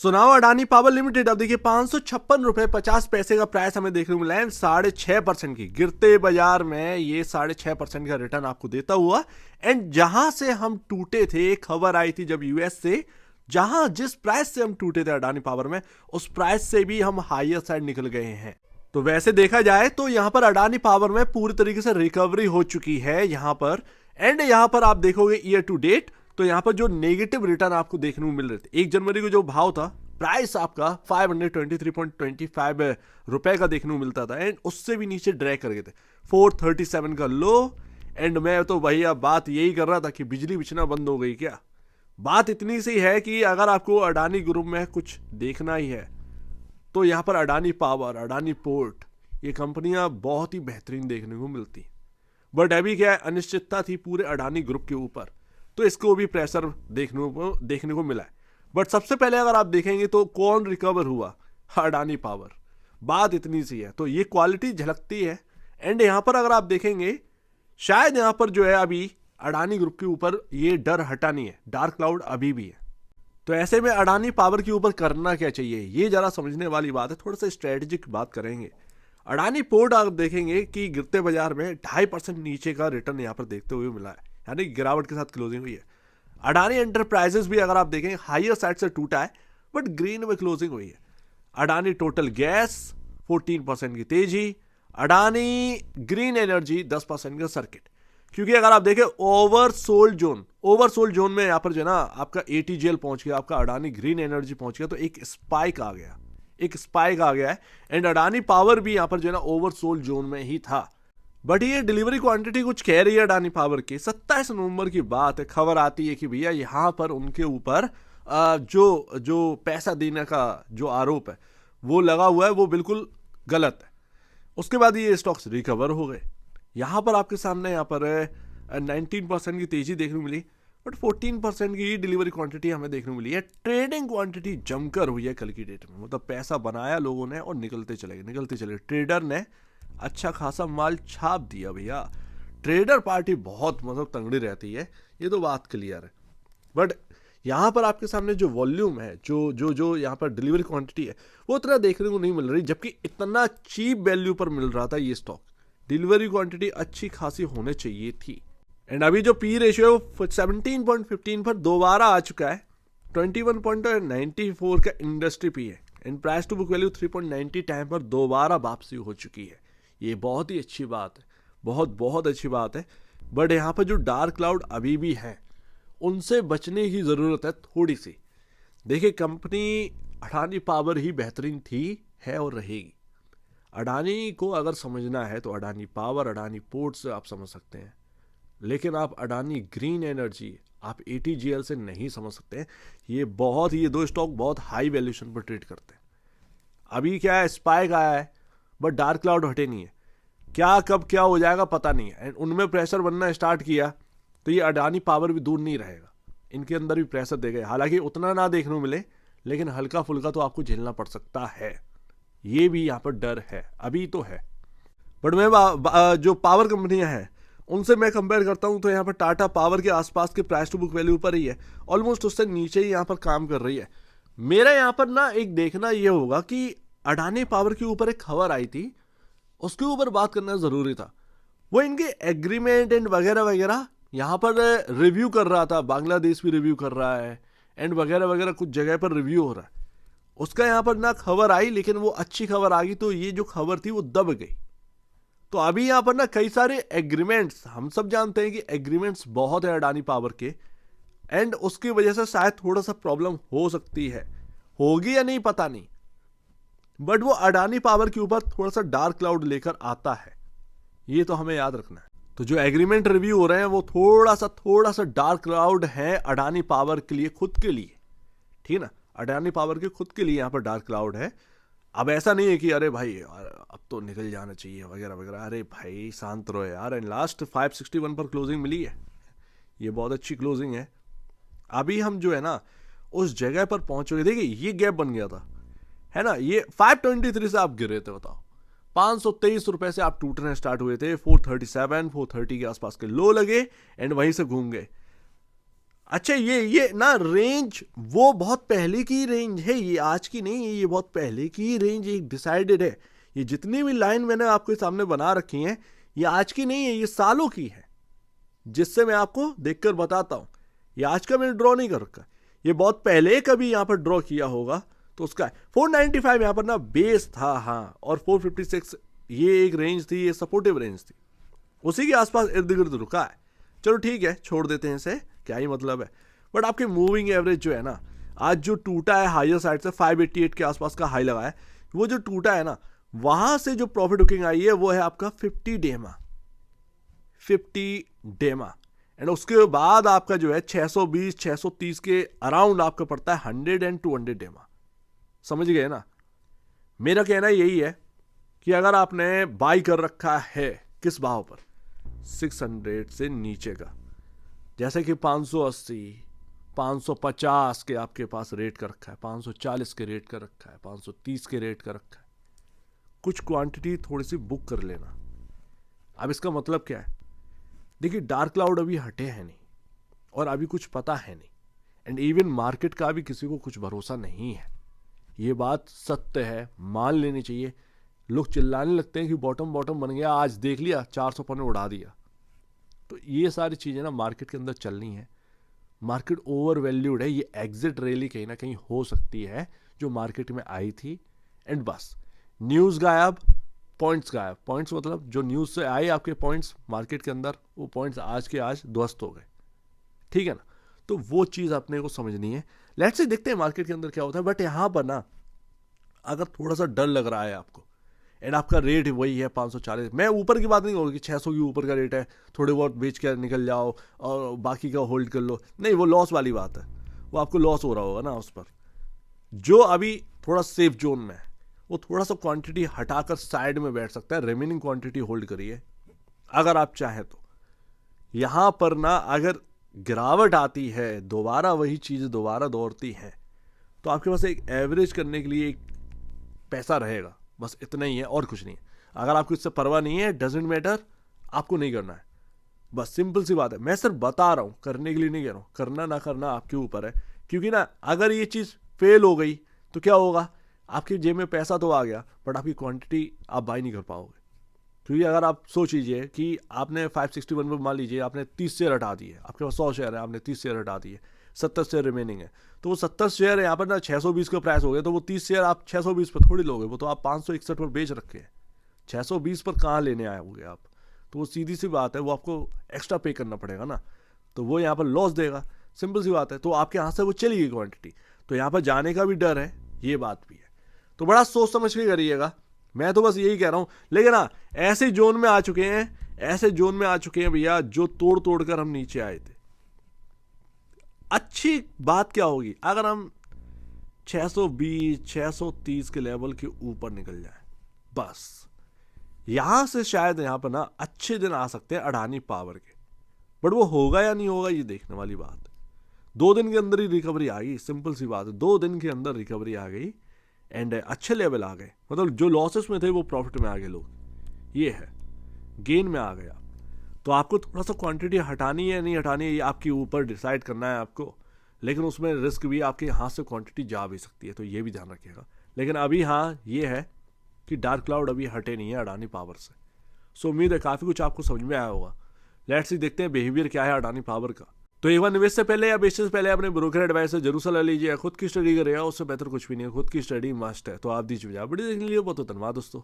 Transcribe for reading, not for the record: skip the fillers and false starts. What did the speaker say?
सुनाओ Adani power limited अब देखिए 556 रुपए 50 पैसे का प्राइस हमें देखने को मिला है। 6.5% की गिरते बाजार में ये 6.5% का रिटर्न आपको देता हुआ। एंड जहां से हम टूटे थे, एक खबर आई थी जब यूएस से, जहां जिस प्राइस से हम टूटे थे अडानी पावर में, उस प्राइस से भी हम हायर साइड निकल गए हैं। तो वैसे देखा जाए तो यहां पर अडानी पावर में पूरी तरीके से रिकवरी हो चुकी है यहां पर। एंड यहां पर आप देखोगे ईयर टू डेट तो यहां पर जो नेगेटिव रिटर्न आपको देखने को मिल रहे थे, 1 जनवरी को जो भाव था, प्राइस आपका 523.25 रुपए का देखने को मिलता था। एंड उससे भी नीचे ड्रैग कर गए थे, 437 का लो। एंड मैं तो भैया बात यही कर रहा था कि बिजली बिछना बंद हो गई क्या। बात इतनी सी है कि अगर आपको अडानी ग्रुप में कुछ देखना ही है तो यहां पर अडानी पावर, अडानी पोर्ट, ये कंपनियां बहुत ही बेहतरीन देखने को मिलती। बट अभी क्या है, अनिश्चितता थी पूरे अडानी ग्रुप के ऊपर, तो इसको भी प्रेशर देखने को मिला है। बट सबसे पहले अगर आप देखेंगे तो कौन रिकवर हुआ, अडानी पावर। बात इतनी सी है, तो ये क्वालिटी झलकती है। एंड यहां पर अगर आप देखेंगे, शायद यहां पर जो है अभी अडानी ग्रुप के ऊपर ये डर हटा नहीं है, डार्क क्लाउड अभी भी है। तो ऐसे में अडानी पावर के ऊपर करना क्या चाहिए, ये जरा समझने वाली बात है। थोड़ा सा स्ट्रेटेजिक बात करेंगे। अडानी पोर्ट आप देखेंगे कि गिरते बाजार में 2.5% नीचे का रिटर्न यहां पर देखते हुए मिला है, यानी गिरावट के साथ क्लोजिंग हुई है। अडानी एंटरप्राइजेस भी अगर आप देखें हायर साइड से टूटा है, बट ग्रीन में क्लोजिंग हुई है। अडानी टोटल गैस 14% की तेजी, अडानी ग्रीन एनर्जी 10% का सर्किट। क्योंकि अगर आप देखें ओवरसोल्ड जोन में यहां पर जो है ना आपका एटीजीएल पहुंच गया, आपका अडानी ग्रीन एनर्जी पहुंच गया, तो एक स्पाइक आ गया है। एंड अडानी पावर भी यहां पर जो है ना ओवरसोल्ड जोन में ही था। बट ये डिलीवरी क्वांटिटी कुछ कह रही है अडानी पावर की। 27 नवंबर की बात है, खबर आती है कि भैया यहां पर उनके ऊपर जो पैसा देने का जो आरोप है वो लगा हुआ है, वो बिल्कुल गलत है। उसके बाद ये स्टॉक्स रिकवर हो गए। यहां पर आपके सामने यहां पर 19% की तेजी देखने को मिली, बट 14% की डिलीवरी क्वांटिटी हमें देखने को मिली है। ट्रेडिंग क्वांटिटी जमकर हुई है कल की डेट में, मतलब पैसा बनाया लोगों ने और निकलते चले। ट्रेडर ने अच्छा खासा माल छाप दिया भैया। ट्रेडर पार्टी बहुत मतलब तंगड़ी रहती है, ये तो बात क्लियर है। बट यहां पर आपके सामने जो वॉल्यूम है, जो यहां पर डिलीवरी क्वांटिटी है, वो उतना देखने को नहीं मिल रही, जबकि इतना चीप वैल्यू पर मिल रहा था ये स्टॉक। डिलीवरी क्वांटिटी अच्छी खासी होने चाहिए थी। एंड अभी जो पी रेशियो है वो 17.15 पर दोबारा आ चुका है। 21.94 का इंडस्ट्री पी है। And price to book value 3.90 time पर दोबारा वापसी हो चुकी है। ये बहुत ही अच्छी बात है, बहुत अच्छी बात है। बट यहाँ पर जो डार्क क्लाउड अभी भी है, उनसे बचने की ज़रूरत है थोड़ी सी। देखिए, कंपनी अडानी पावर ही बेहतरीन थी, है और रहेगी। अडानी को अगर समझना है तो अडानी पावर, अडानी पोर्ट से आप समझ सकते हैं, लेकिन आप अडानी ग्रीन एनर्जी, आप एटीजीएल से नहीं समझ सकते। ये दो स्टॉक बहुत हाई वैल्यूएशन पर ट्रेड करते हैं। अभी क्या है, स्पाइक आया है, बट डार्क क्लाउड हटे नहीं है। कब क्या हो जाएगा पता नहीं है। एंड उनमें प्रेशर बनना स्टार्ट किया तो ये अडानी पावर भी दूर नहीं रहेगा, इनके अंदर भी प्रेशर देगा। हालांकि उतना ना देखने को मिले, लेकिन हल्का फुल्का तो आपको झेलना पड़ सकता है। ये भी यहाँ पर डर है, अभी तो है। बट मैं जो पावर कंपनियां हैं उनसे मैं कंपेयर करता हूं तो यहाँ पर टाटा पावर के आसपास के प्राइस टू बुक वैल्यू पर ही है, ऑलमोस्ट उससे नीचे ही यहाँ पर काम कर रही है। मेरा यहाँ पर ना एक देखना ये होगा कि अडानी पावर के ऊपर एक खबर आई थी, उसके ऊपर बात करना जरूरी था। वो इनके एग्रीमेंट एंड वगैरह यहाँ पर रिव्यू कर रहा था, बांग्लादेश भी रिव्यू कर रहा है, एंड वगैरह कुछ जगह पर रिव्यू हो रहा है। उसका यहाँ पर ना खबर आई, लेकिन वो अच्छी खबर आ गई, तो ये जो खबर थी वो दब गई। तो अभी यहाँ पर ना कई सारे एग्रीमेंट्स, हम सब जानते हैं कि एग्रीमेंट्स बहुत है अडानी पावर के, एंड उसकी वजह से शायद थोड़ा सा प्रॉब्लम हो सकती है, होगी या नहीं पता नहीं। बट वो अडानी पावर के ऊपर थोड़ा सा डार्क क्लाउड लेकर आता है, ये तो हमें याद रखना है। तो जो एग्रीमेंट रिव्यू हो रहे हैं वो थोड़ा सा डार्क क्लाउड है अडानी पावर के लिए, खुद के लिए, ठीक है ना। अडानी पावर के खुद के लिए यहाँ पर डार्क क्लाउड है। अब ऐसा नहीं है कि अरे भाई अब तो निकल जाना चाहिए वगैरह। अरे भाई शांत रहो यार। एंड लास्ट 561 पर क्लोजिंग मिली है, ये बहुत अच्छी क्लोजिंग है। अभी हम जो है ना उस जगह पर पहुंचोगे। देखिए, ये गैप बन गया था, है ना। ये 523 से आप गिरे थे, बताओ 523 रुपए से आप टूटने स्टार्ट हुए थे। 437 430 के आसपास के लो लगे, एंड वहीं से घूम गए। अच्छा ये ना रेंज वो बहुत पहले की रेंज है, ये आज की नहीं है, ये बहुत पहले की रेंज एक डिसाइडेड है। ये जितनी भी लाइन मैंने आपके सामने बना रखी हैं ये आज की नहीं है, ये सालों की है, जिससे मैं आपको देखकर बताता हूं। ये आज का मैंने ड्रॉ नहीं कर रखा, ये बहुत पहले कभी यहां पर ड्रॉ किया होगा तो उसका है। 495 यहां पर ना बेस था, हाँ, और 456 ये एक रेंज थी, ये सपोर्टिव रेंज थी, उसी के आसपास इर्द गिर्द रुका है। चलो ठीक है, छोड़ देते हैं इसे, क्या ही मतलब है। बट आपके मूविंग एवरेज जो है ना, आज जो टूटा है हायर साइड से 588 के आसपास का हाई लगा है, वो जो टूटा है ना, वहां से जो प्रॉफिट बुकिंग आई है वो है आपका 50 डेमा। एंड उसके बाद आपका जो है 620 630 के अराउंड आपका पड़ता है 100 एंड 200 डेमा। समझ गए ना? मेरा कहना यही है कि अगर आपने बाई कर रखा है किस भाव पर, 600 से नीचे का, जैसे कि 580 550 के आपके पास रेट का रखा है, 540 के रेट का रखा है, 530 के रेट का रखा है, कुछ क्वांटिटी थोड़ी सी बुक कर लेना। अब इसका मतलब क्या है? देखिए, डार्क क्लाउड अभी हटे हैं नहीं और अभी कुछ पता है नहीं, एंड इवन मार्केट का भी किसी को कुछ भरोसा नहीं है। ये बात सत्य है, मान लेनी चाहिए। लोग चिल्लाने लगते हैं कि बॉटम बन गया, आज देख लिया 400 पॉइंट उड़ा दिया। तो ये सारी चीज़ें ना मार्केट के अंदर चलनी है। मार्केट ओवर वैल्यूड है, ये एग्जिट रैली कहीं ना कहीं हो सकती है जो मार्केट में आई थी, एंड बस न्यूज़ गायब, पॉइंट्स गायब। पॉइंट्स मतलब जो न्यूज़ से आए आपके पॉइंट्स मार्केट के अंदर, वो पॉइंट्स आज के आज ध्वस्त हो गए। ठीक है ना? तो वो चीज़ अपने को समझनी है। लेट्स से देखते हैं मार्केट के अंदर क्या होता है। बट यहाँ पर ना अगर थोड़ा सा डर लग रहा है आपको, एंड आपका रेट वही है 540, मैं ऊपर की बात नहीं करूँगी कि 600 के ऊपर का रेट है, थोड़े बहुत बेच कर निकल जाओ और बाकी का होल्ड कर लो, नहीं, वो लॉस वाली बात है, वो आपको लॉस हो रहा होगा ना उस पर। जो अभी थोड़ा सेफ जोन में है वो थोड़ा सा क्वांटिटी हटाकर साइड में बैठ सकता है, रिमेनिंग क्वांटिटी होल्ड करिए अगर आप चाहें तो। यहां पर ना अगर गिरावट आती है, दोबारा वही चीज़ दोबारा दौड़ती है, तो आपके पास एक एवरेज करने के लिए एक पैसा रहेगा, बस इतना ही है और कुछ नहीं है। अगर आपको इससे परवाह नहीं है, डजेंट मैटर, आपको नहीं करना है, बस सिंपल सी बात है। मैं सिर्फ बता रहा हूं, करने के लिए नहीं कह रहा हूं, करना ना करना आपके ऊपर है। क्योंकि ना अगर ये चीज़ फेल हो गई तो क्या होगा, आपकी जेब में पैसा तो आ गया बट आपकी क्वांटिटी आप बाई नहीं कर पाओगे। क्योंकि अगर आप सोच लीजिए कि आपने 561 पर मान लीजिए आपने 30 शेयर हटा दिए, आपके पास 100 शेयर है, आपने 30 शेयर हटा दिए, 70 शेयर रिमेनिंग है, तो वो 70 शेयर यहाँ पर ना 620 का प्राइस हो गया, तो वो 30 शेयर आप 620 पर थोड़ी लोगे, वो तो आप 561 पर बेच रखे हैं। 620 पर कहाँ लेने आए होगे आप? तो वो सीधी सी बात है, वो आपको एक्स्ट्रा पे करना पड़ेगा ना, तो वो यहाँ पर लॉस देगा, सिंपल सी बात है। तो आपके यहाँ से वो चली गई क्वांटिटी, तो यहाँ पर जाने का भी डर है, ये बात भी है। तो बड़ा सोच समझ के करिएगा, मैं तो बस यही कह रहा हूं। लेकिन हाँ, ऐसे जोन में आ चुके हैं भैया, जो तोड़ कर हम नीचे आए थे। अच्छी बात क्या होगी अगर हम 620 630 के लेवल के ऊपर निकल जाए, बस यहां से शायद यहां पर ना अच्छे दिन आ सकते हैं अडानी पावर के। बट वो होगा या नहीं होगा ये देखने वाली बात है। 2 दिन के अंदर ही रिकवरी आ गई, सिंपल सी बात है, 2 दिन के अंदर रिकवरी आ गई एंड अच्छे लेवल आ गए, मतलब जो लॉसेस में थे वो प्रॉफिट में आ गए लोग, ये है, गेन में आ गया। तो आपको थोड़ा सा क्वांटिटी हटानी है नहीं हटानी है, ये आपके ऊपर डिसाइड करना है आपको। लेकिन उसमें रिस्क भी, आपके हाथ से क्वांटिटी जा भी सकती है, तो ये भी ध्यान रखिएगा। लेकिन अभी हाँ ये है कि डार्क क्लाउड अभी हटे नहीं है अडानी पावर से। सो उम्मीद है काफ़ी कुछ आपको समझ में आया होगा। लेट्स सी देखते हैं बिहेवियर क्या है अडानी पावर का। तो एक बार निवेश से पहले या बेचने से पहले अपने ब्रोकर एडवाइस से जरूर सलाह लीजिए। खुद की स्टडी करेगा, उससे बेहतर कुछ भी नहीं है, खुद की स्टडी मस्ट है। तो आप दीजिए, वीडियो देखने के लिए बहुत धन्यवाद दोस्तों।